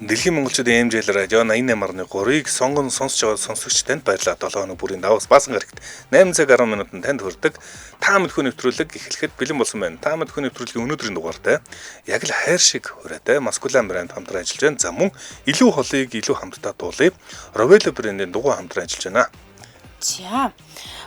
Дэлхийн монголчуудын МЖЛ радио 88.3-ыг сонгон сонсож байгаа сонсогчдод баярлалаа. 7 хоног бүрийн даваас баасан гарагт 8 цаг 10 минутанд танд хүрдэг. Та мэдхүү нэвтрүүлэг эхлэхэд бэлэн болсон байна. Та мэдхүү нэвтрүүлгийн өнөөдрийн дугаартай яг л хайр шиг хүрээтэй Маскулан брэнд хамтран ажиллаж байна. За мөн илүү холыг илүү хамтдаа дуулъя. Ровело брэндийн дугуй хамтран ажиллаж байна. За.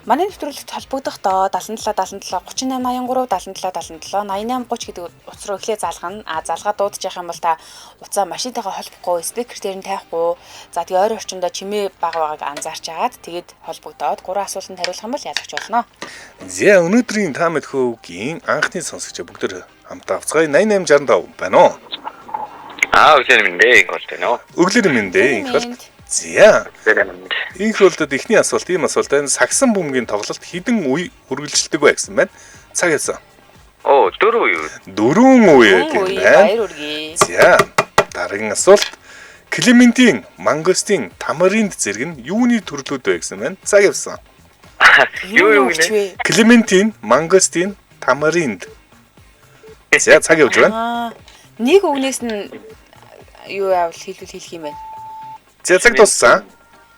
Манай нэвтрүүлэгт холбогдохдоо 77 38 83 77 77 88 30 гэдэг утас руу эхлээ залгана. Залгаа дуудаж явах юм бол та уцаа машинтайгаа холбохгүй, спикер дээр нь тавихгүй. За тэгээ ойр орчиндөө чимээ бага байгааг анзаарч агаад тэгээд холбогдоод 3 асуултанд хариулах юм бол ялагч болно. За өнөөдрийн та мэдхүүгийн анхны сонсогч бүгд хамтаа авцгаая 8865 байна уу? Өглөө мэндэ гол тэнэ. Өглөө мэндэ гол. За. Инх болдод ихний асуулт ийм асуулт байна. Сагсан бөмбөгийн тоглолт хэдэн үе үргэлжилдэг вэ гэсэн байна. Цаг яасан? 4 үе. 4 үе гэх юм байна. Баяр үргээ. За. Дараагийн асуулт. Клементин, мангостин, тамаринд зэрэг нь юуны төрлүүд вэ гэсэн байна. Цаг яасан? Юу гинэ? Клементин, мангостин, тамаринд. За цаг явж байна. Нэг үгнээс нь юу яавал хэлэх юм бэ? За цаг дууссан.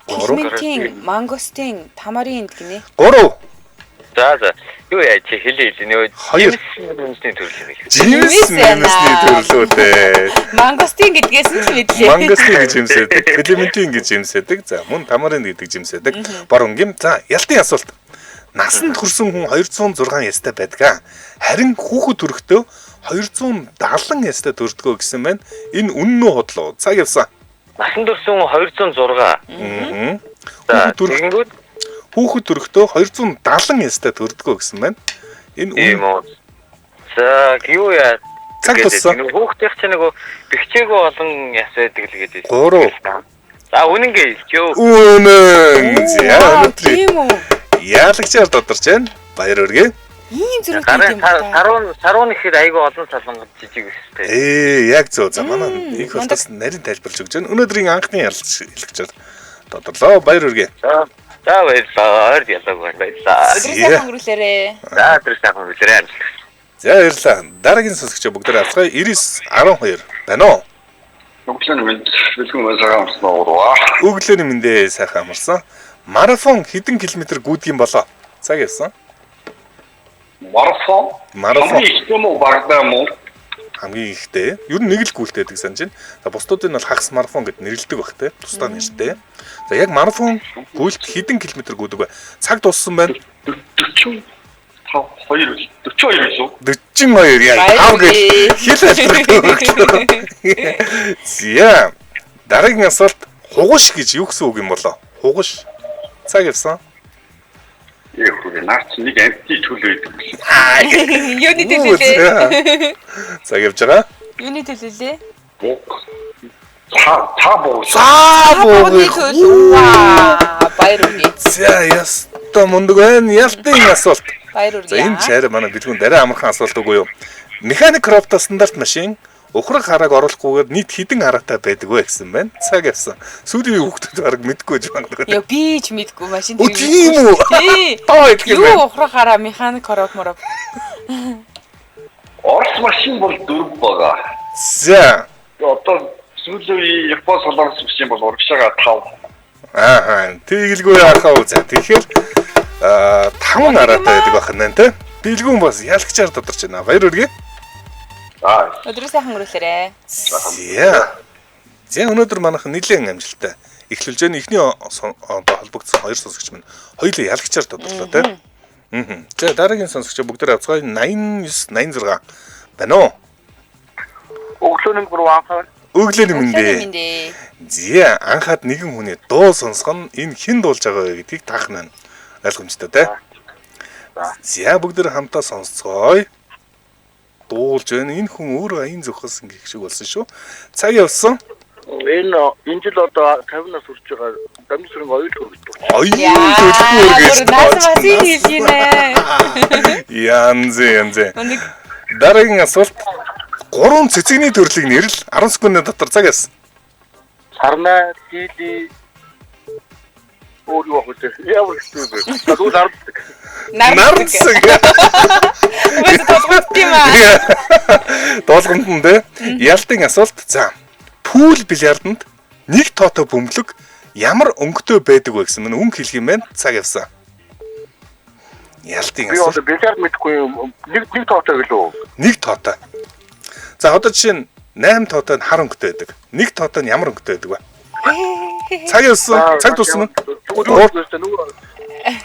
Клементин, мангостин, тамаринд гинэ. 3. За. Юу яа чи хэлээ. Хоёр. Жимсний төрөл юм хэлээ. Жимсний төрлүүд. Мангостин гэдгээс нь л мэдлээ. Мангостин гэж жимсэдэг, клементин гэж жимсэдэг. За мөн тамаринд гэдэг жимсэдэг. Боронгийн. За ялтын асуулт. Насанд хүрсэн хүн 206 ястай байдаг. Харин хүүхэд төрөхдөө 270 ястай төрдгөө гэсэн байна. Энэ үнэн үү худлаа? Цаг явсан. Насанд хүрсэн 206. За тэгэнгүүт хүүхэд төрөхдөө 270 ястай төрдгөө гэсэн байна. Энэ юм уу? За юу яа? Цаг туссан. Хүүхдийн ч нэг бэхжээгөө олон яс байдаг л гэдэг. 3. За үнэн гээ хэлчихё. Үнэн. За тийм үү? Яалагчаар додорч байна. Баяр хүргэе. Ийм зэрэг тийм юм. Сарун ихэд айгүй олон салангад жижиг өстэй. Яг зөв. За манай их болтос нарийн тайлбарлаж өгч байна. Өнөөдрийн анхны ярилцлага хэлэгчээр додлоо. Баяр хүргэе. За баярлалаа. Ойр ялаг баярлалаа. өдрөөсөө хөнгөрүүлээрээ. За өдрөөсөө хөнгөрүүлээрээ. За баярлалаа. Дараагийн сонсогч бүгдээ авцгаая. 9912 байна уу? Өглөөний мэнд бэлгэн сайхан амарсан уу? Өглөөний мэндээ сайхан амарсан. Марафон хэдэн километр гүйдэг юм болоо? Цаг явсан. Марафон. Ихтэй мó багдаа мó. Хамгийн ихтэй. Ер нь нэг л гүйлтэйдэг санаж байна. За бусдуудын бол хагас марафон гэд нэрлэдэг баг те. Тусдаа нэртэй. За яг марафон гүйлт хэдэн километр гүйдэг вэ? Цаг дууссан байна. 42 шүү. 42 яг тав гэж хэл альбарт. Зя. Дараагийн асуулт хугаш гэж юу гэсэн үг юм болоо? Хугаш. Цаг явсан. Наач нэг амтны төлөө өгдөг. Юуны төлөвлөө? Цаг явж байгаа. Юуны төлөвлөө? Цаабуу. Баяр үргээ. За яста мундаг байна. Ялтын асуулт. Баяр За үргээ. энэ чараа манай бэлгүүн дараа амархан асуулт үгүй юу? Механик робот стандарт машин ухрах харааг оруулахгүйгээр нийт хэдэн хараатай байдаг вэ гэсэн байна. Цаг явсан. Сүүлийн хүүхдүүд бараг мэдгүй гэж байна. Яа би ч мэдгүй машин Тийм үү? Тоо идэх юм. Юу ухрах хараа механик робот мороо. Орос машин бол 4 байгаа. За. Одоо сүүлийн Япон солонгос машин бол урагшаага 5. Тэгэлгүй яахаа үү. За тэгэхээр 5 хараатай байдаг байна те. Бэлгүүн бас ялагчаар додорч байна. Баяр хүргэе. Өдрөөсөө хөнгөрүүлээрээ. За өнөөдөр манайхан нэлээд амжилттай эхлүүлж байна. Эхний одоо холбогдсон 2 сонсогч минь хоёулаа ялагчаар додорлоо те. За дараагийн сонсогч бүгдээ авцгаая 8986 байна уу? Өглөөний гурван Өглөөний мэндэ. Зя анхаад нэгэн хүний дуу сонсгоно энэ хэн дуулж байгаа вэ гэдгийг таах нь ойлгомжтой те. За бүгдээ хамтаа сонсцгоё. Дуулж байна. Энэ хүн өөрөө аян зөвхөсөн гэх шиг болсон шүү. Цаг явсан. Энэ жил одоо 50 нас хүрч байгаа дамжирын оюул хөргөдөг. Оюул төлөхгүй гэж Наасаа хийж гинэ. Янз. Дараагийн асуулт 3 цэцэгний төрлийг нэрл 10 секундын дотор цаг яасан. Сарна, Лили, өөрөө хөтөж ямар хэвчээ. Гадуур хардаг. Нарцэг. Үгүй толгойд тийм аа. Долгонд нь тэ ялтын асуулт. За. Пүүл бильярданд нэг тоотой бөмбөлөг ямар өнгөтэй байдаг вэ гэсэн мань өнгө хэлэх юм байна. Цаг явсан. Ялтын Би одоо бильярд мэдгүй нэг тоотой гэлөө. нэг тоотой. За одоо жишээ нь 8 тоотой нь хар өнгөтэй байдаг. Нэг тоотой нь ямар өнгөтэй байдаг вэ? Цаг явсан. Цаг дуусна.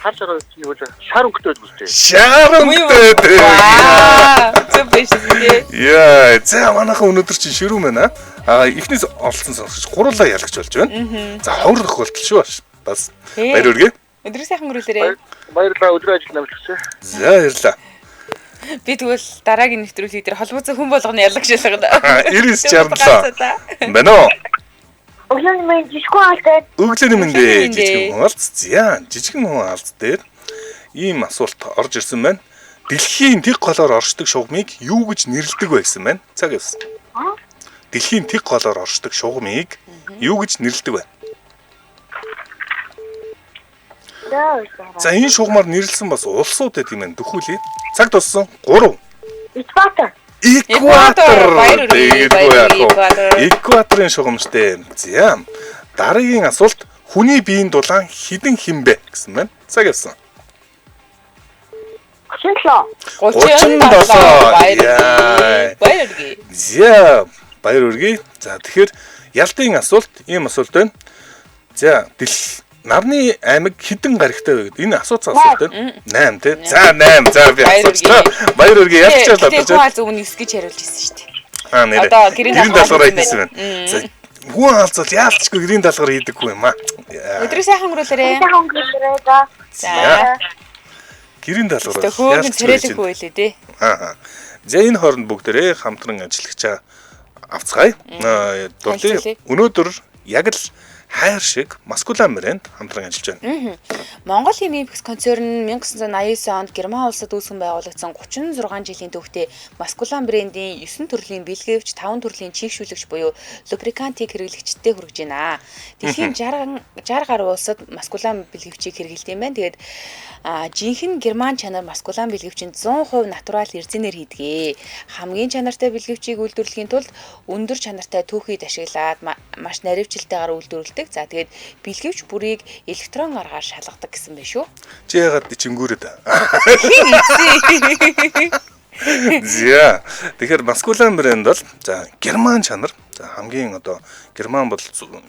Харж байгаа чинь юу вэ? Шар өнгөтэй байдаг үстэй. Шар өнгөтэй байдаг. Зөв биш үү? Яа, за манайхан өнөөдөр чинь ширүү мэнэ. Эхнээс олсон сонсогч гурлаа ялагч болж байна. За ховор тохиолдол шүү бас. Баяр хүргэе. Өдрөө сайхан өнгөрүүлээрэй. Баярлалаа өдрөө ажил намжлаа. За баярлалаа. Би тэгвэл дараагийн нэвтрүүлэг дээр холбооцоо хүн болгоны ялагч ялгана. 9967. Бэнэ. Өглөөний мэнд жижигхэн алт. Өглөөний мэндэ жижигхэн хуалц. За жижигхэн хуалц дээр ийм асуулт орж ирсэн байна. Дэлхийн тэг голоор оршдог шугамыг юу гэж нэрлэдэг вэ гэсэн байна. Цаг явсан. Дэлхийн тэг голоор оршдог шугамыг юу гэж нэрлэдэг вэ? За энэ шугамар нэрлсэн бас улсууд гэдэг юм байна. Дөхүүлээ. Цаг туссан. 3. Экватор. Экватор. Баяр хүргэе. Экваторын шугамштай. За дараагийн асуулт хүний биеийн дулаан хідэн химбэ гэсэн байна. Цаг явсан. 37. 37. Баяр хүргэе. За баяр хүргэе. За тэгэхээр ялтын асуулт ийм асуулт байна. За нарны аймаг хідэн гаригтай вэ гэдэг. Энэ асуусан асуулт байна. 8 тий. За 8. За би асуучлаа. Баяр хүргэе. Ялцчаад Тэгээд хүн аль зөв 9 гэж хариулж ирсэн шүү дээ. Нэрээ. Одоо гэрийн даалгавраа хийсэн байна. За хүн алцвал яалтчгүй гэрийн даалгавар хийдэггүй юм аа. Өдрөө сайхан өнгөрүүлээрэй. За. Гэрийн даалгавар. Хөөгн царайлахгүй байлээ дээ. За энэ хооронд бүгдээрээ хамтран ажиллагчаа авцгаая. Өнөөдөр яг л хайр шиг Маскулан брэнд хамтран ажиллаж байна. Монгол химийн бэкс концерн 1989 онд Герман улсад үүсгэн байгуулагдсан 36 жилийн түүхтэй Маскулан брендийн 9 төрлийн бэлгэвч, 5 төрлийн чийгшүүлэгч буюу лубрикантыг хэрэглэгчтэй хүргэж байна. Дэлхийн 60 гаруй улсад Маскулан бэлгэвчийг хэрэглэдэг юм байна. Тэгээд жинхэнэ Герман чанар Маскулан бэлгэвчинд 100% натурал эрзэнээр хийдгээ. Хамгийн чанартай бэлгэвчийг үйлдвэрлэхийн тулд өндөр чанартай түүхийд ашиглаад маш наривчлалтайгаар үйлдвэрлэдэг. За тэгээд бэлгэвч бүрийг электрон аргаар шалгадаг гэсэн байна шүү. Чи яагаад ичингүүрээд? За тэгэхээр Маскулан брэнд бол за Герман чанар. За хамгийн одоо Герман бол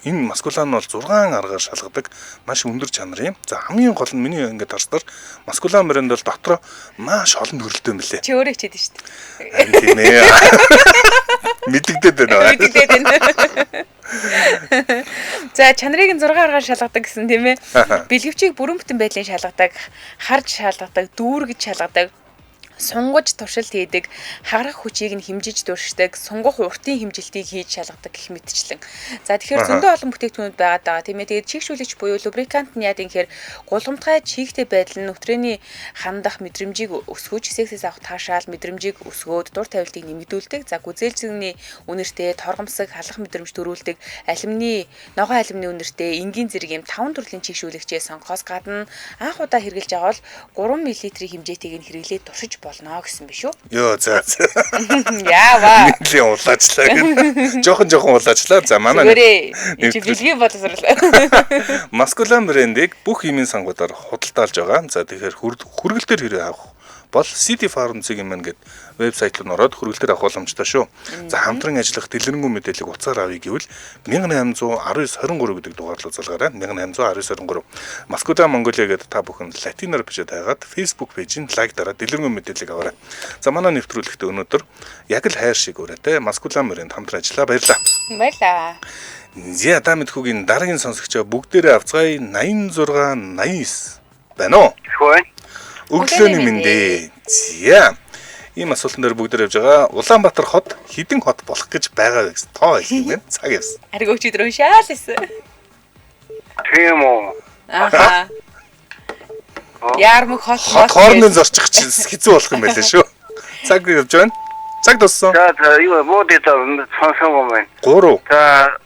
энэ Маскулан бол 6 аргаар шалгадаг маш өндөр чанар юм. За хамгийн гол нь миний ингээд харснаар Маскулан брэнд бол дотроо маш олон төрөлтэй юм лээ. Чи өөрөө хичээд шүү дээ. Харин тийм ээ. Мэддэгдээд байна. Мэддэгдээд байна. За чанарыг нь 6 аргаар шалгадаг гэсэн тийм ээ. Бэлгэвчийг бүрэн бүтэн байдлын шалгадаг, харж шалгадаг, дүүргэж шалгадаг, сунгаж туршилт хийдэг, хагарах хүчийг нь хэмжиж дуршдаг, сунгах уртын хэмжилтийг хийж шалгадаг гэх мэтчлэн. За тэгэхээр зөндөө олон бүтээгдэхүүнүүд байгаад байгаа тийм ээ. Тэгээд чийгшүүлэгч буюу лубрикант нь яа гэхээр гулгамтгай чийгтэй байдал нь нөтрөөний хандах мэдрэмжийг өсгөж, сексээс авах таашаал мэдрэмжийг өсгөөд, дур тавилтыг нэмэгдүүлдэг. За гүзээлзэгний үнэртэй торгомсог, халах мэдрэмж төрүүлдэг, ногоон алимны үнэртэй энгийн зэрэг юм 5 төрлийн чийгшүүлэгчээ сонгохоос гадна анх удаа хэрэглэж байгаа бол 3 мл хэмжээтэйг нь хэрэглээд туршиж болно гэсэн биш үү? Йоо за. Яава. Нэлийн улаачлаа гэдэг. Жохон улаачлаа. За манай чи бэлгийн боловсруулаа. Маскулан брендийг бүх химийн сангуудаар худалдаалж байгаа. За тэгэхээр хүргэлтээр хэрэг авах бол City Pharmacy-гийн мэн гэдэг вебсайт руу ороод хүргэлтээр авах боломжтой шүү. За хамтран ажиллах дэлгэрэнгүй мэдээллийг утсаар авъя гэвэл 1819-23 гэдэг дугаар руу залгаарай. 1819-23. Маскулан Монголиа гэдэг та бүхэн латинаар бичээд хайгаад Facebook пэйжийн лайк дараа дэлгэрэнгүй мэдээллийг аваарай. За манай нэвтрүүлэгтээ өнөөдөр яг л хайр шиг өрөөтэй Маскулан брэнд хамтран ажиллаа. Баярлалаа. Баярлалаа. За дамид хүүгийн дараагийн сонсогчоо бүгдээрээ авцгаая 86 89 байна уу? Хөөе. Өглөөний мэндэ. За. Ийм асуултан дээр бүгд явж байгаа. Улаанбаатар хот хідэн хот болох гэж байгаа гэсэн тоо хэлсэн байна. Цаг явсан. Ариг өчигдөр уншаал гэсэн. Тийм үү. Аха. Ярмаг хот хоорны зорчих чинь хэцүү болох юм байлаа шүү. Цаг явж байна. Цаг туссан. За юу модит сонсон юм байна. 3. За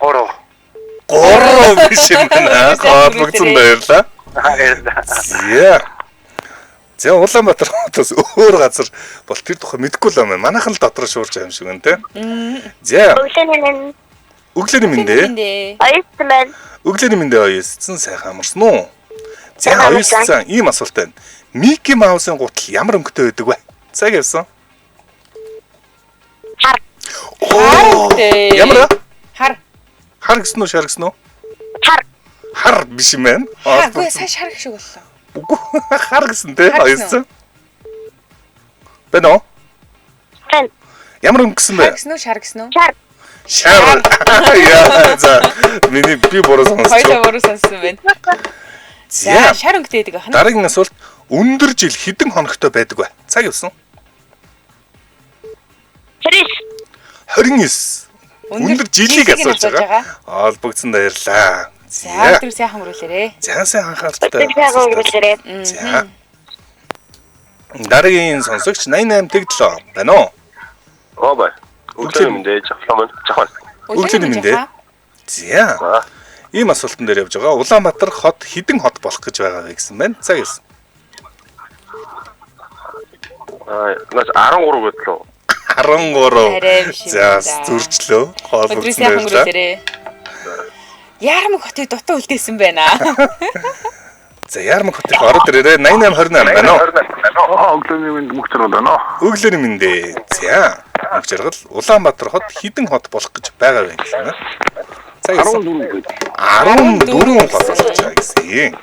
3 биш юм байна. Хоолгоцсон баярлаа. Яа. За Улаанбаатар хотоос өөр газар бол тэр тухай мэдэхгүй л юм байна. Манайхан л дотор шуурч байгаа юм шиг байна те. За. Өглөөний мэндэ. Оюутсан байна. Өглөөний мэндэ оюутсан сайхан амарсан уу? За оюутсан ийм асуулт байна. Мики Маусын гутал ямар өнгөтэй байдаг вэ? Цаг явсан. Хар. Ямар? Хар. Хар гэсэн үү, шар гэсэн үү? Хар. Хар биш юм байна. Хаагүй сайн шар шиг боллоо. Үгүй хар гэсэн те Хар гэсэн оюутсан. Бэнэ. Хэн. Ямар өнгөсөн бэ? Хар гэсэн үү, шар гэсэн үү? Шар. Шар. Яа за миний би буруу Хоёлоо сонсчихв. буруу сонссон байна. За За шар өнгөтэй байдаг байна. дараагийн асуулт өндөр жил хэдэн хоногтой байдаг вэ? Цаг явсан. 29. Өндөр жилийг асууж байгаа. Олбогдсон баярлаа. За За. өдөр сайхан өрүүлээрээ. Зайсан анхааралтай. Өдөртөө өнгөрүүлээрэй. За. Дараагийн сонсогч 88 тэгдлээ. Байна уу? Бай. Өглөөний мэндэ жахаа. Өглөөний мэндэ. За. Ийм асуултан дээр явж байгаа. Улаанбаатар хот хэдэн хот болох гэж байгаа вэ гэсэн байна. Цаг явсан. Нас 13 гэдлөө. 13. Арай биш юм За, да. зурчлөө. Өдрийн Хоолбогдсон сайхан баярлаа. өрүүлээрээ. Яармаг хотыг дутаа үлдээсэн байна. За, Ярмаг хотын ороод ирээрээ 8828 байна уу? Өглөөний мэнд мөхтөр байна. Өглөөний мэндэ. За. Мөгжөргөл Улаанбаатар хот хэдэн хот болох гэж байгаа вэ гэсэн байна. Цаг явсан. 14 хот болох гэж байгаа гэсэн.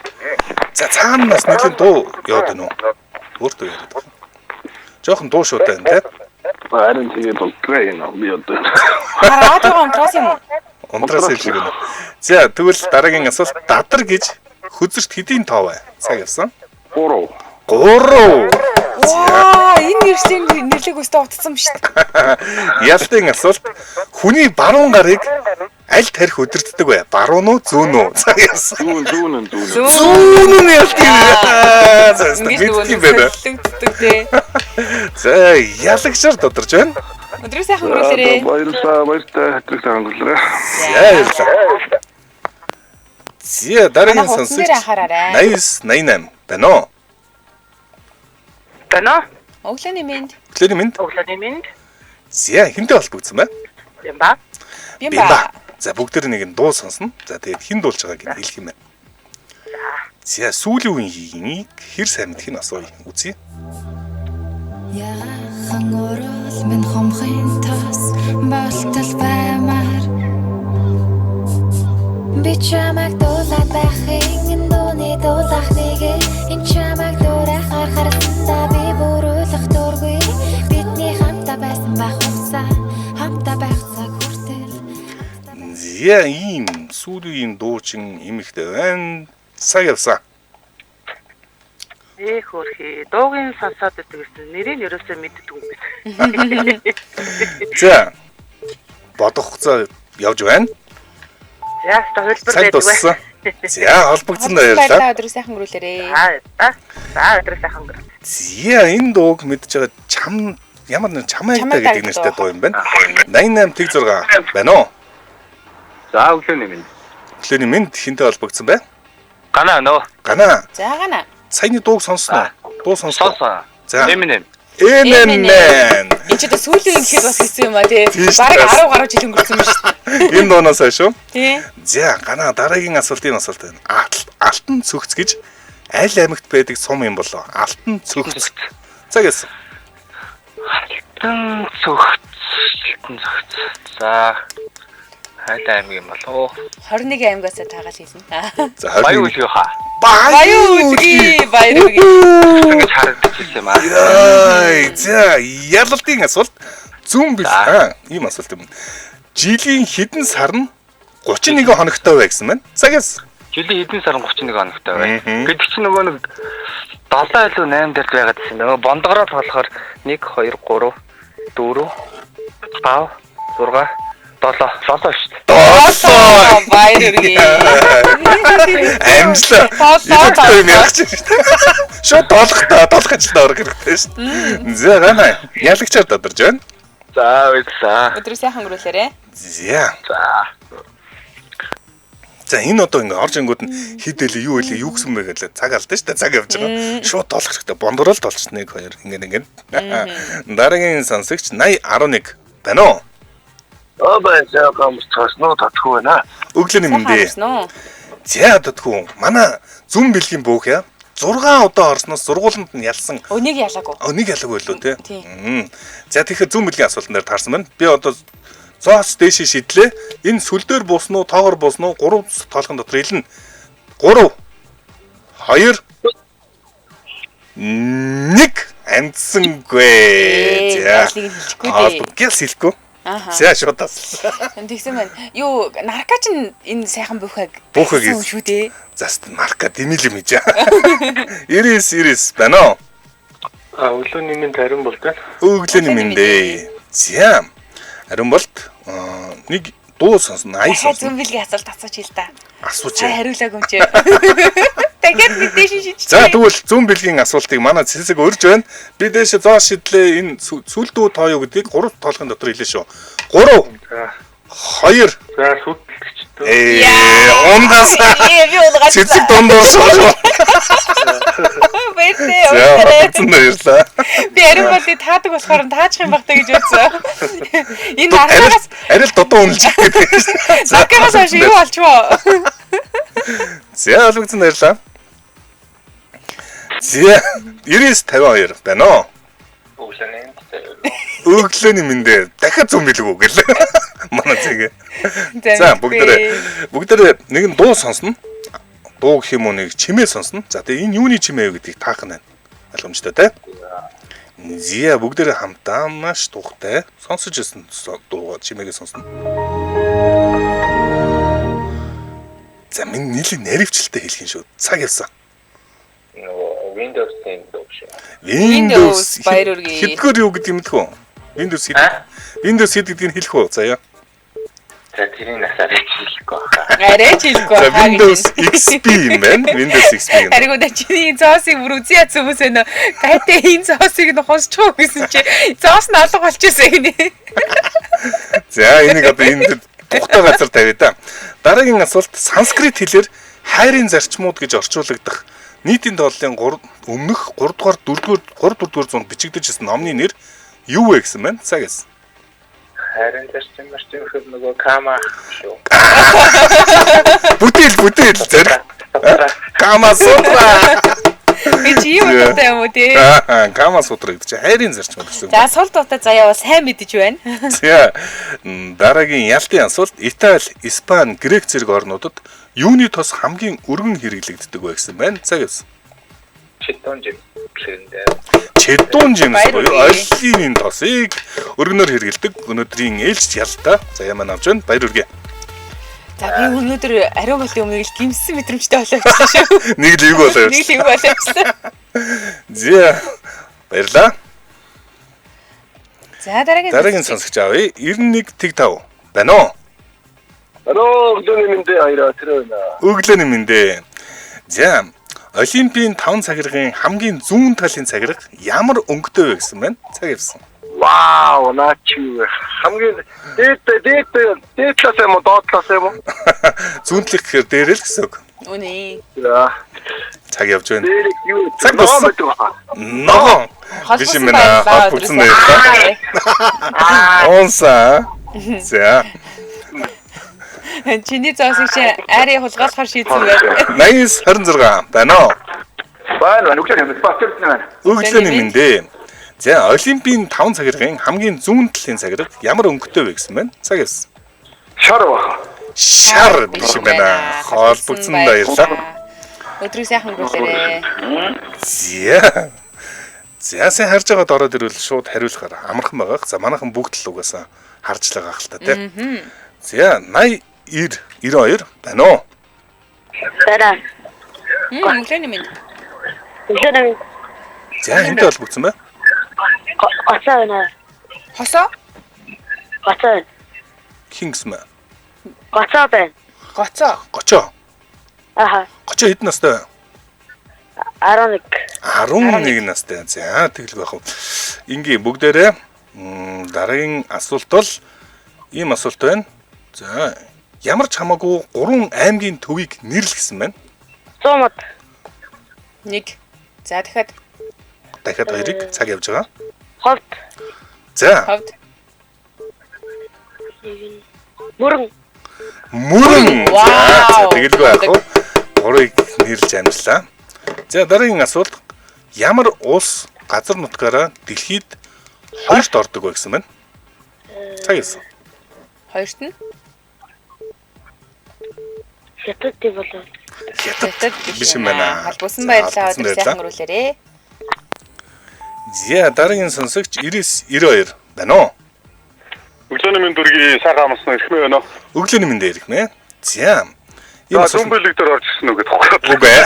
За, цаанаас нэлийн дуу яваад байна уу? Өөртөө яриад байна. Жохон дуу шуутай байна те. Харин тэгээд болтгоо юм би одоо. Хараад байгаа унтраас юм уу? Унтраас хэлж байна. За, тэгвэл дараагийн асуулт дадар гэж хөзөрт хэдийн тоо вэ? Цаг явсан. 3. 3. Ваа, энэ нэрсийн нэрлэг өстө утцсан биш үү? Ялтын асуулт хүний баруун гарыг аль тарих өдөрддөг вэ? Баруун уу, зүүн үү? Цаг явсан. Зүүн. Зүүн нь ялтын. За, мэдчих байна. Төлөвддөг дээ. За, ялагчаар додорж байна. Өдрийн сайхан өрүүлээрээ. Баяртай хэтрэг цагаан гэлээ. За, баярлалаа. Зя, дараагийн Манай хутсан дээр сонсогч анхаараарай. 8988 байна уу? Тано Өглөөний мэнд. Өглөөний мэнд. өглөөний минь Зя, хинтээ холбогдсон байна? юм ба. Би ба. За, бүгдээр нэг нь дуу сонсно. За, тэгээд хин дуулж байгааг нь хэлэх юм байна. За, сүүлийн үеийн хийг хэр сайн мэдхийг асууя. Үзье. Яхан орол минь хомхын тас болтол баймаар би чамайг дуулаад байхын дууны дуулах нэгэ энэ чамайг дуурай харахаарсандаа би бүрүүлэх дургүй бидний хамтаа байсан байх хугацаа хамтаа байх цаг хүртэл Зя, ийм сүүлийн дуучин эмэгтэй байна. Цаг явсан. Хөрхи дуугийн сонсоод өгсөн нэрийг ерөөсөө мэддэг юм байна. За, бодох хугацаа явж байна. За, тохиолбор Цаг байдаг туссан. За, холбогдсон баярлалаа. Өдрийн сайхан өрүүлээрээ. За, өдрөө сайхан өнгөрөө. Зя, энэ дууг мэдж байгаа чам ямар нэг чамайгтай гэдэг нэртэй дуу юм байна. 88 байна уу? За өглөөний мэнд. Өглөөний мэнд хинтээ холбогдсон бай. Гана нөө. Гана. За гана. Саяны дууг сонсноо. Дуу сонсноо. Сонсон. За. Эминем. Эминем. Энд ч одоо сүүлийн гэхэд бас хэцүү юм а тий. Тийм шүү Бараг дээ. 10 гаруй жил өнгөрсөн юм шүү дээ. Энэ дуунаас хойш шүү. Тий. За, гана дараагийн асуултын асуулт байна. Алтан цөгц гэж аль аймагт байдаг сум юм болоо? Алтан цөгц. Цаг яасан. Алтан цогц. За. Хайлаа аймаг юм болоо. 21 аймгаас таагаал хэлнэ. За, Баян үлгий хаа. Баян Баяр үгүй. Ингэж харагдчих юм аа. Яй, за, ялалтын асуулт зүүн бил. Ийм асуулт юм. Жилийн хэдэн сар нь 31 хоногтой вэ гэсэн байна. Цагаас. Жилийн хэдэн сарын 31 хоногтой бай. Мгм. Гэвч чи нөгөө нэг 7 илүү 8 дээр байгаад байсан. Нөгөө бондгороо болохоор 1 2 3 4 5 6 7 шүү дээ. Баяр үгүй. Амжлаа. Толоо. юм яах чинь. Шууд долох ажилдаа орох хэрэгтэй шүү дээ. За, гана. Ялагчаар додорж байна. За баярлалаа. Өдрийн сайхан өрүүлээрээ. За. За, энэ одоо ингээ орж ингүүд нь хідэл юу вэ юу гэсэн бэ гэхэлээ цаг алдсан шүү дээ. Цаг явж байгаа. Шууд толох хэрэгтэй. Бондорол толчихно 1 2 ингээ. Дараагийн сонсогч 8011 байна уу? Байцаа гамцаас нөө татхгүй байна. Өглөөний мэндэ. Нөө. За дутгүй. Манай зүм бэлгийн бөөхөө 6 удаа орсноос сургуулинд нь ялсан. Өнийг ялаагүй. Нэг ялаагүй лөө те. Тийм. За тэгэхээр зүм бэлгийн асуултан дээр таарсан байна. Би одоо зоос дээш шидлээ. Энэ сүл дээр буусан уу, тоогоор буусан уу? 3 тоолохын дотор хэлнэ. 3 2 1 амтсангүй. За. Гялс хэлэхгүй. За шууд тас. Тэгсэн байна. Юу наркач нь энэ сайхан буухаг Буухаг шүү дээ. Заст нарка димил юм жаа. 99 байна уу? Өглөөний минь тарин бол тань. Өглөөний мэндэ. За. Харин болт нэг дуу сонсон. Ай сонсон. Зүмбэлгийн асуулт асууж хэл та. Асууч. Хариулаагүй юм чи. Дахиад бид дэш шийдчих. За тэгвэл зүүн бэлгийн асуултыг манай цэцэг өрж байна. Би дэше зоос шидлээ энэ сүлдүү тоо юу гэдгийг 3 тоолохын дотор хэлээ шүү. 3 2 За сүтлэгчтэй. Ундаас Би уулгаад. цэцэг дондоос. Бэтээ. Баярлалаа. Би харин бол таадаг болохоор таачих юм багтаа гэж үзсэн. Энэ наркагаас Арил додоо үнэлчих гэдэг. наркагаас хойш юу болчихвоо? За алгцсан баярлалаа. За 9952 байна уу? Өглөөний мэндэ дахиад зүүн билгүү гэл. Манай зэгээ. За бүгдээ нэг нь дуу сонсно. Дуу гэх юм уу нэг чимээ сонсно. За тэгээ энэ юуны чимээ вэ гэдгийг таах нь байна. Ойлгомжтой те? Зя бүгдээ хамтаа маш тухтай сонсож ирсэн дуу чимээгээ сонсно. За минь нийлэн наривчлалтай хэлэх юм шүү. Цаг явсан. Windows 10 дөө шүү. Windows баяр үргээ. Хэдгээр юу гэдэг юм бэ хөө? Windows гэдгийг хэлэх үү? За яа. За тэрийг насаар хэлэхгүй байна. Арайч хэлэхгүй За хаа Windows гэж. XP юм байна. Windows XP юм. Харин чиний зоосыг бүр үзий ядсан хүмүүс байна. Гайтай энэ зоосыг нь хосчихоо гэсэн чи зоос нь алга болчихсон гинэ. За энийг одоо энэ тухтай газар тавья да. Дараагийн асуулт санскрит хэлээр хайрын зарчмууд гэж орчуулагдах нийтийн тооллын өмнөх 3 дугаар 4 дугаар зуунд бичигдэж ирсэн номны нэр юу вэ гэсэн байна? Цаг яасан. Харин зарчим гэхэд нөгөө кама шүү. Бүтээл зэрэг. Кама сутра. Би чи юу бодтой юм уу те? Кама сутра гэдэг чинь хайрын зарчмууд гэсэн. За сул дуутай заяа бас сайн мэдэж байна. За дараагийн ялтын асуулт Итали, Испани, Грек зэрэг орнуудад юуны тос хамгийн өргөн хэрэглэгддэг вэ гэсэн байна. Цаг яасан. Читон жим гэрэндээ. Чедон жимс буюу оллын тосыг өргөнөөр хэрэглэдэг. Өнөөдрийн ээлж ялтаа. За ямаа авч байна. Баяр үргээ. За би өнөөдөр ариун болын өмнө л гимсэн мэдрэмжтэй болоочсон шүү. Нэг л юу болоо. Нэг л юу болоочсон. За баярлаа. За дараагийн сонсогч авъя. 91 тэг 5 байна уу? Өглөөний мэндэ хоёроо тэр байна. Өглөөний мэндэ. За Олимпийн 5 цагиргын хамгийн зүүн талын цагирга ямар өнгөтэй вэ гэсэн байна? Цаг явсан. Вау, начи. Хамгийн дээд талаас юм уу, доод талаас юм уу? Зүүн талх гэхээр дээр л гэсэн үг. Үнэ. За. Цаг явж байна. Дээр юу? Цаг болсон. Ногоо. Биш юм байна. Хол бүтсэн байлаа. Онса. За. Чиний зоосыг чи арай хулгайлахаар шийдсэн байна. 80-26 байна уу? Байна, Өглөөний мэндэ. За Олимпийн 5 цагиргын хамгийн зүүн талын цагирга ямар өнгөтэй вэ гэсэн байна? Цаг явсан. Шар баха. Шар биш юм байна. Хол бүтсэн баярлаа. Өдрийг сайхан өнгөрүүлээрэй. За сайн харж байгаад ороод ирвэл шууд хариулахаар амархан байгаа. За манайхан бүгд л угаасаа харж л байгаа хэл та тий. За 80-92 байна уу? Дараа. Өглөөний минь. Өглөөний За хинтээ холбогдсон бай. гоцоо байна. Хосоо? Гоцоо. Хин гэсэн мэ? Гоцоо байна. Гоцоо. Гочоо. Аха. Гочоо хэдэн настай вэ? 11. 11 настай. За тэгэл байх уу. Ингийн бүгдээрээ дараагийн асуулт бол ийм асуулт байна. За ямар ч хамаагүй 3 аймгийн төвийг нэрлэл гэсэн байна. 100 мод. 1. За дахиад хоёрыг цаг явж байгаа. Ховд. За ховд. Мөрөн. Мөрөн. Вау. Тэгэлгүй яах вэ? 3-ыг нэрлж амжлаа. За дараагийн асуулт. Ямар улс газар нутгаараа дэлхийд хоёрт ордог вэ гэсэн байна? Цаг ирсэн. Хоёрт нь Хятад тийм болов. хятад биш юм байна. Халбусан баярлалаа. Өдөр сайхан өрүүлээрээ. За дараагийн сонсогч 9992 байна уу? Өглөөний минь дөргийн сайхан амсна ирхмээ байна. Өглөөний минь дээрх нэ. За. За зүүнбэлэг дээр орж ирсэн үг гэдэг. Үгүй ээ.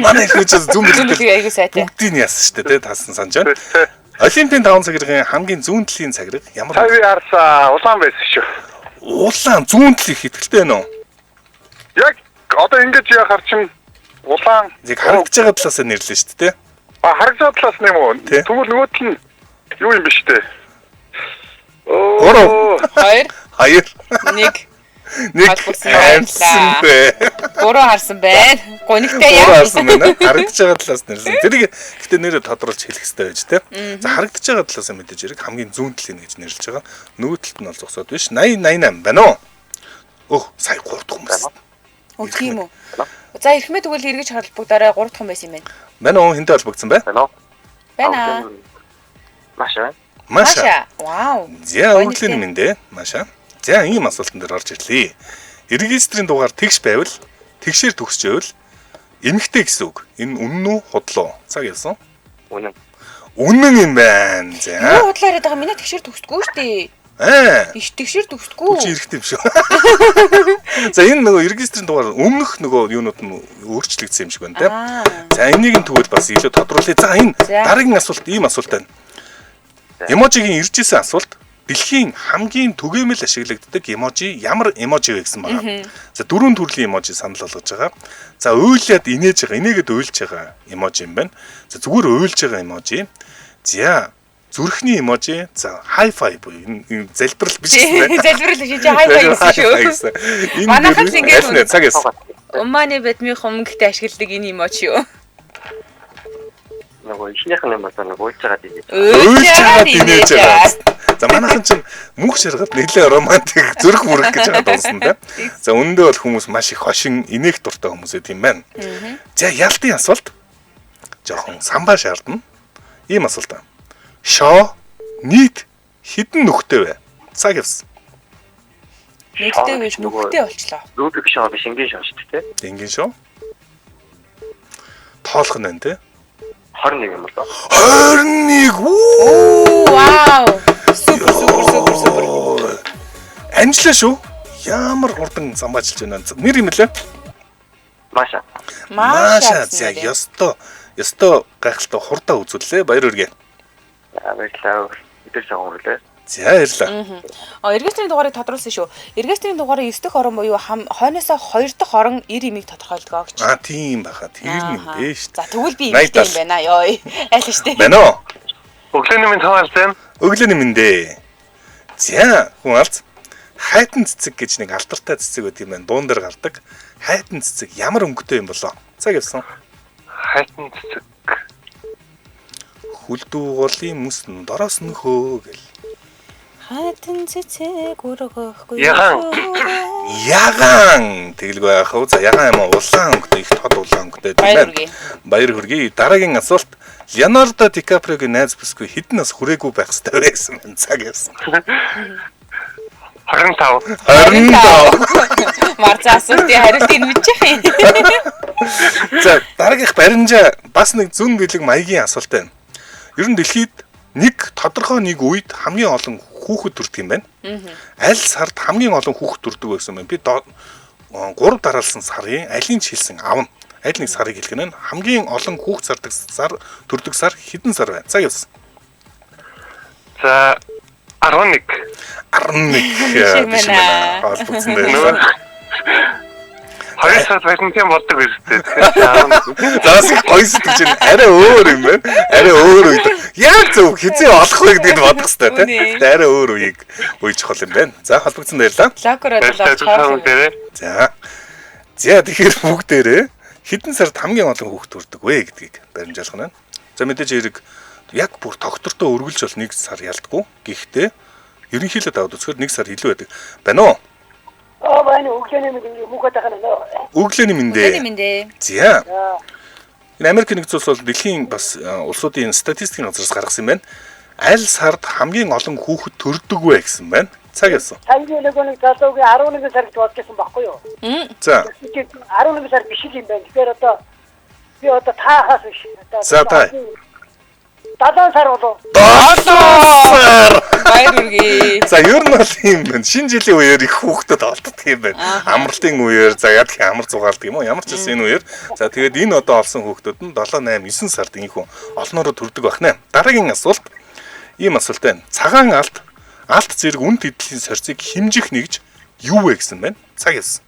Манай хүүчээс зүүн Зүүн бэлэг дэлхий аягүй сайтай. бүгдийг яасан шүү дээ, таасан санаж байна. Олимпийн 5 цагирын хамгийн зүүн талын цагираг ямар Цави харсаа улаан байсан шүү. улаан зүүн талыг хэтгэлтэй байна уу? Яг одоо ингэж яхаар чинь улаан Яг харагдаж байгаа талаас нь нэрлээ шүү дээ. харагдсан талаас нэм үү? Тий. Тэгвэл нөгөө тал нь юу юм биш үү? Гурав. 2 Хоёр. 1 Нэг Халбусан амьдсан бэ. 3 харсан байна. Гунигтай Гурав яа. харсан байна. Харагдаж байгаа талаас нэрлсэн. Тэрийг гэтээ нэрээ тодруулж хэлэх хэрэгтэй байж тээ. За харагдаж байгаа талаас нь мэдээж хэрэг хамгийн зүүн талын гэж нэрлэж байгаа. Нөгөө талд нь бол зогсоод биш. 80 88 байна уу? Өх, сая 3 дахь хүмүүс. Үгүй тийм үү. За эрхмээ тэгвэл эргэж холбогдорой 3 дахь хүн байсан юм байна. Байна уу? Хинтээ холбогдсон бай? Байна. Маша. Маша. Вау. За өглөөний минь дээ. Маша. За ийм асуултан дээр орж ирлээ. Регистрийн дугаар тэгш байвал тэгшээр төгсчөөл эмхтэй гэсэн үг. Энэ үнэн үү худлаа? Цаг явсан. Үнэн. Үнэн юм байна. За. Юу худлаараад байгаа минь тэгшэр төгсдөггүй шүү дээ. Иш тэгшэр төгсдөггүй. Чи эрэхтэй юм шүү. За энэ нөгөө регистрийн дугаар өмнөх нөгөө юунууд нь өөрчлөгдсөн юм шиг байна те. За энийг нь тэгвэл бас илүү тодруулъя. За энэ дараагийн асуулт ийм асуулт байна. Эможигийн ирж исэн асуулт дэлхийн хамгийн түгээмэл ашиглагддаг эможи ямар эможи вэ гэсэн байна. За 4 төрлийн эможи санал болгож байгаа. За уйлаад инээж байгаа, инээгээд уйлж байгаа эможи юм байна. За зүгээр уйлж байгаа эможи. За зүрхний эможи. За хай-фай буюу энэ залбирал биш үү? Залбирал хийж хай-фай гэсэн шүү. Манайхан л ингээд цагаас Уманы бадми хумгтэй ашигладаг энэ эможи юу? Нөгөө ихнийх нь юм байна. Уйлж байгаа дээ. уйлж байгаа инээж байгаа. За манайхан ч мөнх шаргал нэлээ романтик зүрх мөрөх гэж байгаа донсон тийм. За үүндээ бол хүмүүс маш их хошин инээх дуртай хүмүүс эд юм байна. За ялтын асуулт. Жохон самбаа шаардна. Ийм асуулт байна. Шоо нийт хэдэн нүхтэй вэ? Цаг явсан. Нэгтэй биш нүхтэй болчлоо. Рубик шоо биш ингийн шоо шүү дээ. Энгийн шоо. Тоолох нь байна те. 21 юм болоо. 21. Вау. Супер. Амжилаа шүү. Ямар хурдан самбаачилж байна. Нэр юм лээ? Маша. Маша. За ёстой гайхалтай хурдаа үзүүллээ. Баяр хүргэе. Баярлалаа. Өдөр сайхан өглөө. За баярлалаа. Регистрийн дугаарыг тодруулсан шүү. Регистрийн дугаарыг 9 дахь орон буюу хойноосоо 2 дахь орон 90 имийг тодорхойлдог гэж. Тийм баха. Тэр юм бэ шүү. За тэгвэл би имтэй юм байна. Йой. Айл штэ. Байна уу? Өглөөний минь таалсан. Өглөөний минь дээ. За хүн алц. Хайтан цэцэг гэж нэг алдартай цэцэг байт юм байна. Дуун дээр гардаг. Хайтан цэцэг ямар өнгөтэй юм болоо? Цаг явсан. Хайтан цэцэг. Хүлдүү голын мөс нь дороос нөхөө гэл. Хайтан цэцэг өргөхгүй. Яган тэгэлгүй яах вэ? За яган юм улаан өнгөтэй их тод улаан өнгөтэй тийм байна. Баяр хүргэе. Дараагийн асуулт. Леонардо Ди Каприогийн найз бүсгүй хэдэн нас хүрээгүй байх ёстой вэ гэсэн байна. Цаг явсан. 25. 25. Марцаа асуултын хариултыг мэдчих юм. За дараагийнх баримжаа бас нэг зүн бэлэг маягийн асуулт байна. Ер нь дэлхийд нэг тодорхой нэг үед хамгийн олон хүүхэд төрдөг юм байна. Аль сард хамгийн олон хүүхэд төрдөг байсан юм бэ? Би 3 дараалсан сарын алийг ч хэлсэн авна. Аль нэг сарыг хэлэх нь хамгийн олон хүүхэд төрдөг сар хэдэн сар вэ? Цаг явсан. За 11. 11 биш байна. Холбогдсон байна. 2 сар байсан тийм болдог биз дээ. Заас их гойс гэж арай өөр юм байна. Арай өөр үед. Яг зөв хизээ олох вэ гэдгийг бодох хэрэгтэй тийм. Арай өөр үеийг үеж чухал юм байна. За холбогдсон баярлалаа. Локороо. За. За тэгэхээр бүгдээрээ хэдэн сард хамгийн олон хүүхэд төрдөг вэ гэдгийг баримжаалах нь. За мэдээж хэрэг яг бүр доктортой өргөлж бол 1 сар ялдаггүй. Гэхдээ Ерөнхийдөө даваад үзэхээр 1 сар илүү байдаг. Байна уу? байна өглөөний мэнд мөхөд тахана нөө. Өглөөний мэндэ. Өглөөний мэндэ. За. Энэ Америк нэгдсэн улс бол дэлхийн бас улсуудын статистикийн газраас гаргасан юм байна. Аль сард хамгийн олон хүүхэд төрдөг вэ гэсэн байна. Цаг яасан. Сангийн нэг залуугийн 11 сард бодчихсон байхгүй юу? За. 11 сар биш юм байна. Тэгэхээр одоо би одоо таахаас биш. За та. 7 сар болов. 7 сар. Баяр үргээ. За ер нь бол юм байна. Шинэ жилийн үеэр их хүүхдэд олддог юм байна. Амралтын үеэр за яг амар зугаалдаг юм уу? Ямар ч гэсэн энэ үеэр. За тэгээд энэ одоо олсон хүүхдүүд нь 7, 8, 9 сард инхүү олноороо төрдөг байна. Дараагийн асуулт ийм асуулт байна. Цагаан алт зэрэг үн тэтгэлийн сорьцыг хэмжих нэгж юу вэ гэсэн байна? Цаг яасан.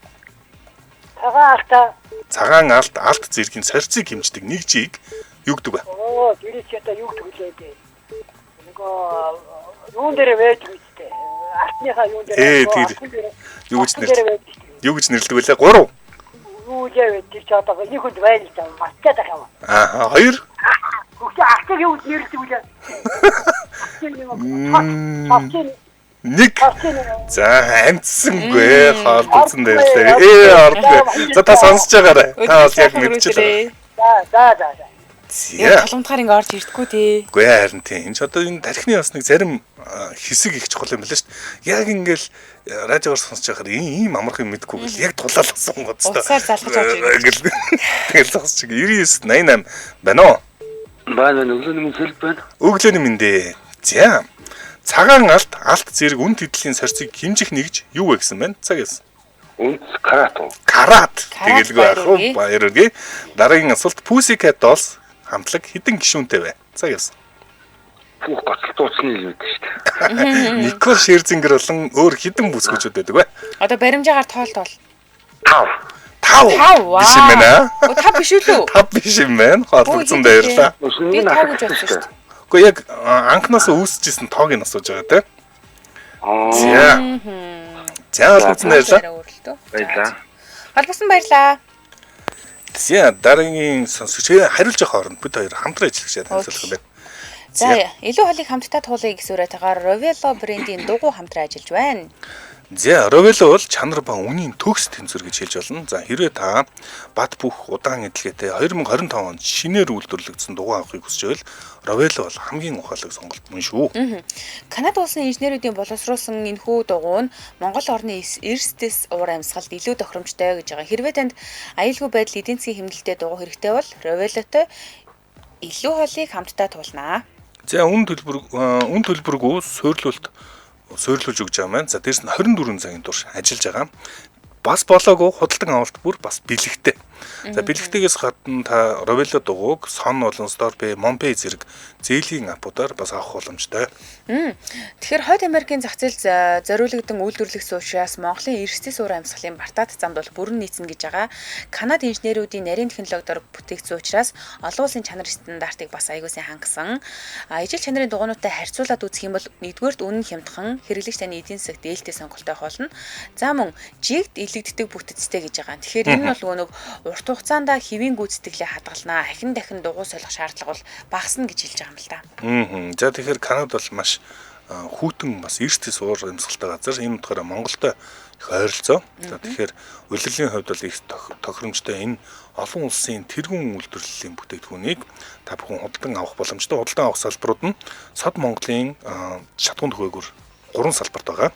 Цагаан алт зэргийн сорьцыг хэмждэг нэгжийг юу гэдэг вэ? Дэрэг чи одоо юу төглөө дээ. Нөгөө юун дээр вэж үстэй. Алтныхаа юун дээр. Юу гэж нэрлэдэг вэ? 3. Юу яавэ тэр чи одоо нэг хүнд байна л да. Матчаад байгаа юм. 2. Хүүхдээ алтыг юу гэж нэрлэдэг вэ? Нэг. За амтсангүй хаалцсан дээрлээ. За та сонсож байгаарай. Та бол яг мэдчихлээ. За. Яа боломжгаар ингэ орж ирдэггүй тий. Үгүй харин тийм. Энд ч одоо энэ тархины бас нэг зарим хэсэг их чухал юм байна шүү дээ. Яг ингээл радиогоор сонсож байхаар ийм амархан мэдгүй гэл яг тулаалсан гоцтой. Уцаар залгаж авч ирнэ. Тэгэл сонсож 99 88 байна уу? Байна өглөөний мэнд хэлб байна. Өглөөний мэндэ. За. Цагаан алт зэрэг үн тэтгэлийн сорьцыг хэмжих нэгж юу вэ гэсэн байна? Цаг яасан. Үнц карат. Карат. Тэгэлгүй ах уу? Баяр үргээ. Дараагийн асуулт Pussycat Dolls хамтлаг хэдэн гишүүнтэй вэ? Цаг яасан. Бүх гоцлтууцны л үүд шүү дээ. Никол Шерзингер болон өөр хэдэн бүсгүүчүүд байдаг вэ? Одоо баримжаагаар тоол. 5 биш юм байна. 5 биш үү? 5 биш юм байна. Хоолцсон баярлаа. Би 5 гэж бодсон шүү дээ. Гэхдээ яг анхнаасаа үүсчихсэн тоог нь асууж байгаа те. За хоолцсон баярлаа. Баярлаа. Холбосон баярлаа. За дараагийн сонсогч хариулж явах хооронд бид хоёр хамтран ажиллах гэж танилцуулах юм байна. За илүү холыг хамтдаа туулъя гэсэн үрэтэйгээр Rovelo брендийн дугуй хамтран ажиллаж байна. За Rovelo бол чанар ба үнийн төгс тэнцвэр гэж хэлж болно. За хэрвээ та бат бөх удаан эдлэгээтэй 2025 онд шинээр үйлдвэрлэгдсэн дугуй авахыг хүсэж байвал Rovelo бол хамгийн ухаалаг сонголт мөн шүү. Канада улсын инженеруудын боловсруулсан энэхүү дугуй нь Монгол орны эрсдэс уур амьсгалд илүү тохиромжтой гэж байгаа. Хэрвээ танд аюулгүй байдал эдийн засгийн хэмнэлтэд дугуй хэрэгтэй бол Roveloтой илүү холыг хамтдаа туулнаа. За үн төлбөргүй суйрлуулж өгч байгаа маань. За дээрс нь 24 цагийн турш ажиллаж байгаа. Бас болоогүй худалдан авалт бүр бас бэлэгтэй. За бэлэгтэйгээс гадна та Rovelo дугуйг Son болон Storpay, Monpay зэрэг зээлийн аппуудаар бас авах боломжтой. Тэгэхээр хойд Америкийн зах зээл зориулагдсан үйлдвэрлэгч учраас Монголын эрсдэс уур амьсгалын бартаад замд бол бүрэн нийцнэ гэж байгаа. Канада инженеруудын нарийн технологиор бүтээгдсэн учраас олон улсын чанар стандартыг бас аягуулсан хангасан. Ижил чанарын дугуйнуудтай харьцуулаад үзэх юм бол нэгдүгээрт үнэн хямдхан, хэрэглэгч таны эдийн засаг дээлтэй сонголттой болно. За мөн жигд илэгддэг бүтэцтэй гэж байгаа. Тэгэхээр энэ бол нэг урт хугацаанд хэвийн гүйцэтгэлээ хадгалнаа. Ахин дахин дугуй солих шаардлага бол багасна гэж хэлж байгаа юм л да. За тэгэхээр Канада бол маш хүүтэн бас эрсдэс уур амьсгалтай газар. Энэ утгаараа Монголтой их ойролцоо. За тэгэхээр улирлын хувьд бол их тохиромжтой энэ олон улсын тэргуун үйлдвэрлэлийн бүтээгдэхүүнийг та бүхэн худалдан авах боломжтой. Худалдан авах салбарууд нь Сод Монголын шатгуун төгөөгөр 3 салбарт байгаа.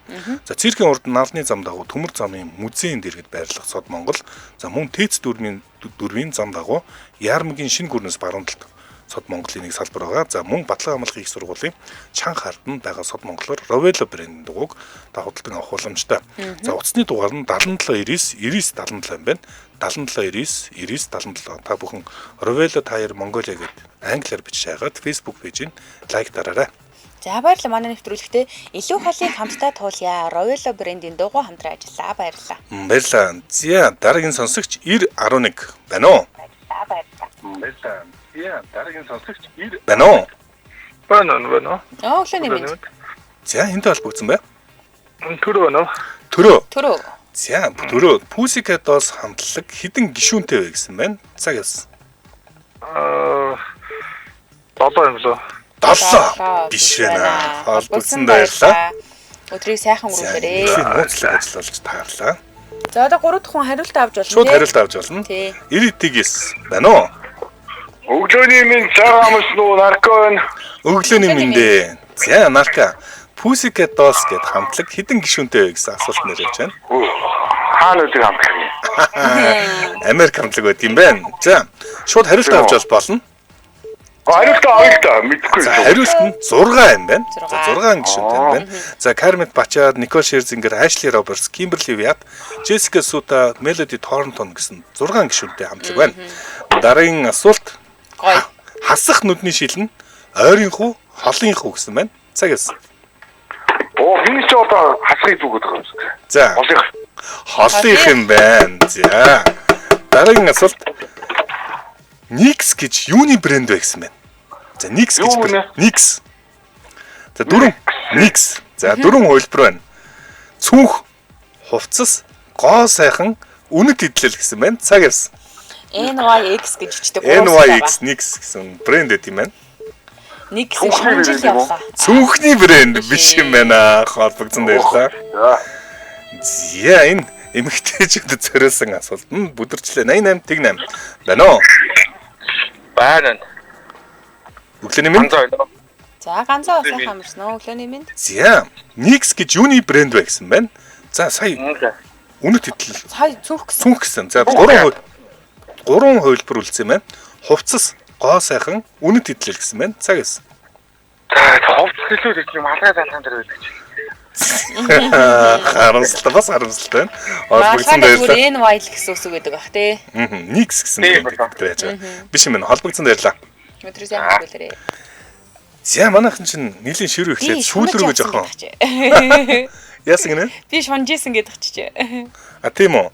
За циркийн урд наалны зам дагуу Төмөр замын музейн дэргэд байрлах Сод Монгол. За мөн Тэц дөрвийн зам дагуу Яармгийн шинэ гүрнэс баруун талд Сод Монголын нэг салбар байгаа. За мөн Батлан амлахын их сургуулийн чанга харданд байгаа Сод Монголоор Rovelo брендийн дугуйг та худалдан авах боломжтой. За утасны дугаар нь 7799 9977 юм байна. 7799 9977 та бүхэн Rovelo Tire Mongolia гэдэг англиар бичиж хайгаад Facebook пэйжийг лайк дараарай. За баярлалаа. Манай нэвтрүүлэгтээ илүү холыг хамтдаа туулъя. Rovelo брендийн дугуй хамтран ажиллаа. Баярлалаа. Баярлалаа. За дараагийн сонсогч 9011 байна уу? Баярлалаа. Я дараагийн сонсогч байна уу? Байна. Өглөөний мэнд. За энэтэй холбогдсон бай. Төрөө байна уу? Төрөө. За төрөө Pussycat Dolls хамтлаг хэдэн гишүүнтэй вэ гэсэн байна? Цаг яасан. 7 юм лөө. 7 биш байна. Холбогдсон баярлалаа. Өдрийг сайхан өнгөрүүлээрэй. Нууцлаг ажил болж таарлаа. За одоо 3 дахь хүн хариулт авч болно. Шууд хариулт авч болно. Тий. 90-ээс байна уу? Өглөөний минь цагаан амснуу наркон. Өглөөний мэндэ. За нарка. Pussycat Dolls гэд хамтлаг хэдэн гишүүнтэй вэ гэсэн асуулт нэрэж байна. Хаана үдэг хамтлаг юм? Америк хамтлаг байт юм байна. За шууд хариулт авч болно. Хариулт авъя мэдгүй. За хариулт нь 6 юм байна. За 6 гишүүнтэй юм байна. За Кармит Бачаар, Никол Шерзингер, Ашли Робертс, Кимберли Виат, Джессика Сута, Мелоди Торнтон гэсэн 6 гишүүнтэй хамтлаг байна. Дараагийн асуулт хасах нүдний шил нь ойрын хүү, холын хүү гэсэн байна. Цаг яасан. Би ч одоо хасахыг зүгэж байгаа юм. За холынх юм байна. За дараагийн асуулт Nix гэж юуны брэнд вэ гэсэн байна. За Nix гэж Nix. За дөрөв Nix. За дөрөв хувилбар байна. Цүнх, хувцас, гоо сайхан, үнэт идэл гэсэн байна. Цаг явсан. NYX гэж үчтэй NYX Nix гэсэн брэнд эт юм байна. Нэг гэсэн шанжил явлаа. Цүнхний брэнд биш юм байна. Холбогдсон баярлаа. За энэ эмэгтэйчүүдэд зориулсан асуулт нь бүдэрчлээ 88 8 байна уу? Байна. Өглөөний минь. За ганцаа сайхан амарсан уу өглөөний минь. За Nix гэж юуны брэнд вэ гэсэн байна. За сая үнэт идэл. Сая цүнх гэсэн. За 3 хувилбар үлдсэн юм байна. Хувцас, гоо сайхан, үнэт идэл гэсэн байна. Цаг яасан. Хувцас хэлүүд гэх юм алгаа залхан дээр байдаг чи. Харамсалтай бас харамсалтай байна. Холбогдсон баярлалаа. NY гэсэн үсэг гэдэг бах тий. Nix гэсэн брэнд байж байгаа. Биш юм байна. Холбогдсон баярлалаа. Өдрөө сайхан өнгөрүүлээрэй. За манайхан чинь нийлийн ширүү ихлээр сүүлрүүгээ жоохон. Яасан гинэ? Би шунжсэн гэдэг чичээ. А тийм үү.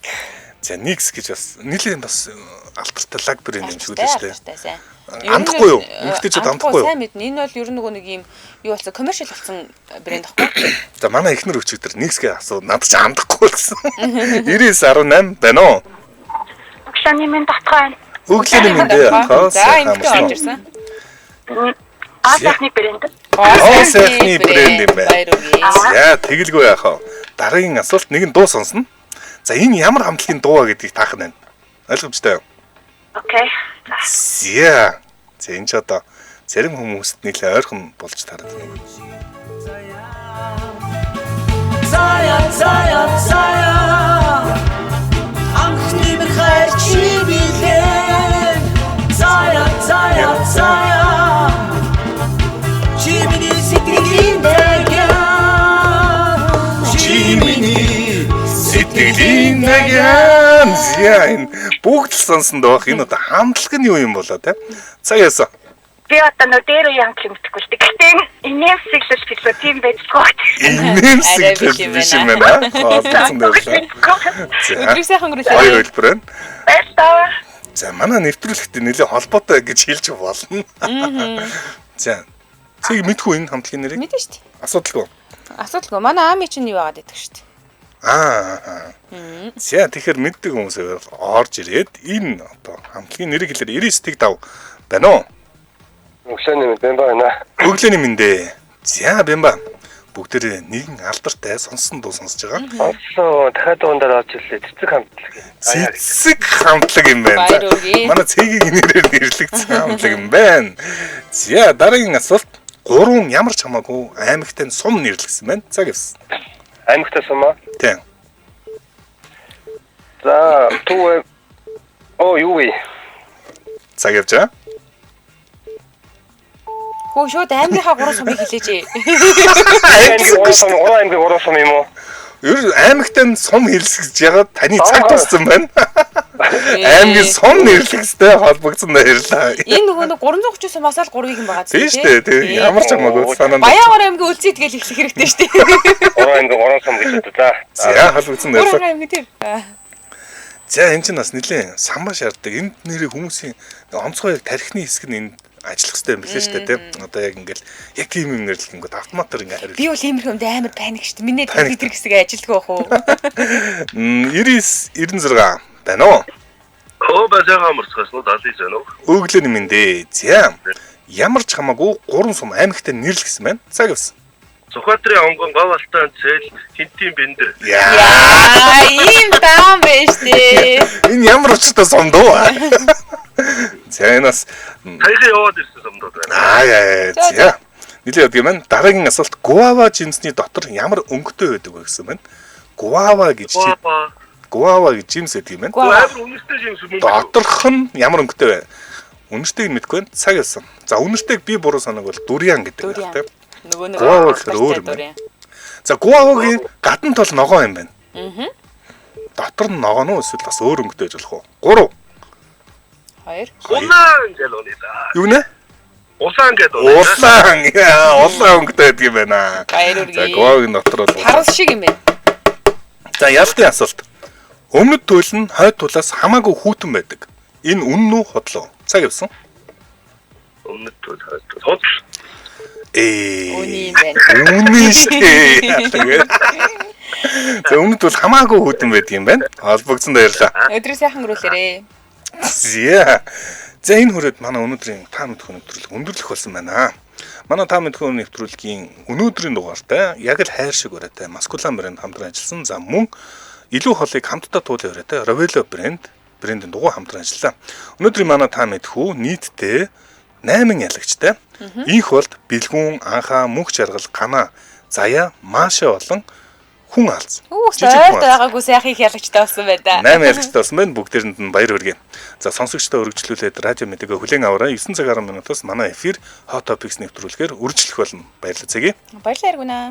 За Nix гэж бас нийлийн бас алтартай лаг брэнд юм шиг үлээ шүү дээ. Андахгүй юу? Эмэгтэйчүүд андахгүй юу? Сайн мэднэ. Энэ бол ер нь нэг юм юу болсон коммершал болсон брэнд ахгүй. За манай эхнэр өчигдөр Nix-гээ асуу надад ч андахгүй гэсэн. 99.18 байна уу? Өглөөний минь татгай. Өглөөний минь дээ. За эмэгтэй орж ирсэн. Асахны брэнд. Асахны брэнд юм байна. За тэгэлгүй яах вэ? Дараагийн асуулт нэг нь дуу сонсно. За энэ ямар хамтлагийн дуу вэ гэдгийг таах нь байна. Ойлгомжтой юу? Окей. За энэ ч одоо зарим хүмүүст нэлээ ойрхон болж тараад байна. Зая анхны мэрхай чи билээ. Зая чи миний сэтгэлийн дагяа. Чи миний сэтгэлийн дагяа. Энэ бүгд л сонсон доох. Энэ одоо хамтлаг нь юу юм болоо те? Цаг яасан. Би одоо нөдөр ямтлаг мэдхгүй шүү дээ. Гэхдээ инэм сиглэл фило тим байцгаа. Инэм сиглэл биш юм байна. Холбогдсон байлаа. Өдрөө сайхан өнгөрүүлээ. Хоёр хэлбэр байна. Баярлалаа. За манай нэвтрүүлэгт нэлээ холбоотой гэж хэлж болно. За цэг мэдгүй энэ хамтлагийн нэрийг? Мэдэн шүү дээ. Асуудалгүй. Асуудалгүй. Манай аами чинь юу яагаад идэх шүү дээ. За тэгэхээр мэддэг хүмүүс орж ирээд энэ одоо хамтлагийн нэрийг хэлээр 99.5 байна уу? Өглөөний минь байна. Өглөөний минь дээ. За бэмба. Бүгдээрээ нэгэн алдартай сонссон дуу сонсож байгаа. Сонссон дахиад дундаар орж ирлээ. Цэцэг хамтлаг. Цэцэг хамтлаг юм байна. Манай цэгийн нэрээр нэрлэгдсэн хамтлаг юм байна. За дараагийн асуулт 3 ямар ч хамаагүй аймагтай сум нэрлэгдсэн байна. Цаг явсан. Аймагтай сум аа? Тийм. За юу вэ? Цаг явж байгаа. Хөө шууд аймгийнхаа 3 сумыг хэлээч. Аймгийн 3 сум юм уу? Ер аймагтай сум хэлсэж ягаад таны цаг туссан байна. Аймгийн сум нэрлэгстэй холбогдсон баярлаа. Энэ нөгөө 330 сумаас л 3-ыг юм байгаа тийм шүү дээ. Тийм ямар ч хамаагүй санаанд. Баянгор аймгийн үлзий тэгэл эхлэх хэрэгтэй шүү дээ. 3 аймгийн 3 сум гэж үү. За холбогдсон баярлаа. 3 аймгийн тийм. За энэ чинь бас нэлээд самбаа шаарддаг. Энд нэрийг хүмүүсийн онцгой яг тархины хэсэг нь энд ажиллах хэрэгтэй юм билээ шүү дээ тийм. Одоо яг ингээл яг тийм юм нэрлэнгүүд автоматар ингээ хариулж. Би бол иймэрхүү юмд амар паник шүү дээ. Миний тэр хэсэг ажилтгүй бах уу? 99.96 байна уу? Базаага амарцгаас нь 70 байна уу? Өглөөний минь дээ. За ямар ч хамаагүй 3 сум аймагтай нэрлэгсэн байна. Цаг явсан. Сүхбаатарын онгон говалтан цэл хинтийн бэндэр. Яа, ийм даам байж тээ. Энэ ямар учиртай сомдоо. За энэ бас Тайхаа яваад ирсэн сомдод байна. За. Нилээд юм байна. Дараагийн асуулт гуава жимсний дотор ямар өнгөтэй байдаг вэ гэсэн байна. Гуава гэж жимс гэдэг юм байна. Амар үнэтэй юм сүмэн. Доторх нь ямар өнгөтэй вэ? Үнэртэйг мэдгүй байна. Цаг ялсан. За үнэртэйг би буруу санааг бол дуриан гэдэг байна тийм. Нөгөө нэг гуава гэхээр өөр юм байна. За гуавагийн гадна тал ногоо юм байна. Дотор нь ногоо нь эсвэл бас өөр өнгөтэй байж болох уу? 3. 2. Улаан гэл унаа. Юу нэ? Улаан гэдэг унаа. Улаан өнгөтэй байдаг юм байна. За гуавагийн дотор бол Харус шиг юм байна. За ялтын асуулт. Өмнөд туйл нь хойд тулаас хамаагүй хүүтэн байдаг. Энэ үнэн үү хотлоо? Цаг явсан. Өмнөд туйл хойд туйл. Хот. Үний юм байна. Үнэн шээ. За өмнөд туйл хамаагүй хүүтэн байдаг юм байна. Холбогдсон баярлалаа. Өдрөө сайхан өнгөрүүлээрээ. За энэ хүрээд манай өнөөдрийн та мэдхүүн нэвтрүүлэг өндөрлөх болсон байна. Манай та мэдхүүн нэвтрүүлгийн өнөөдрийн дугаартай яг л хайр шиг өрөөтэй Маскулан брэнд хамтран ажилласан. За мөн илүү холыг хамтдаа туулын өрөөтэй Rovelo брэндийн дугуй хамтран ажиллаа. Өнөөдрийн манай та мэдхүү нийтдээ 8 ялагчтай. Инх болд бэлгүүн, анхаа, мөнх жаргал, ганаа, заяа, маашаа болон хүн алц. Ойрт байгаагүй сайхан их ялагчтай болсон байна да. 8 ялагчтай болсон байна. Бүгдээрэнд нь баяр хүргэе. За сонсогчдоо өргөжлүүлээд радио мэдээгээ хүлээн аваарай. 9 цаг 10 минутаас манай эфир Hot Topics нэвтрүүлгээр үргэлжлэх болно. Баярлалаа. Баярлалаа Эргүнаа.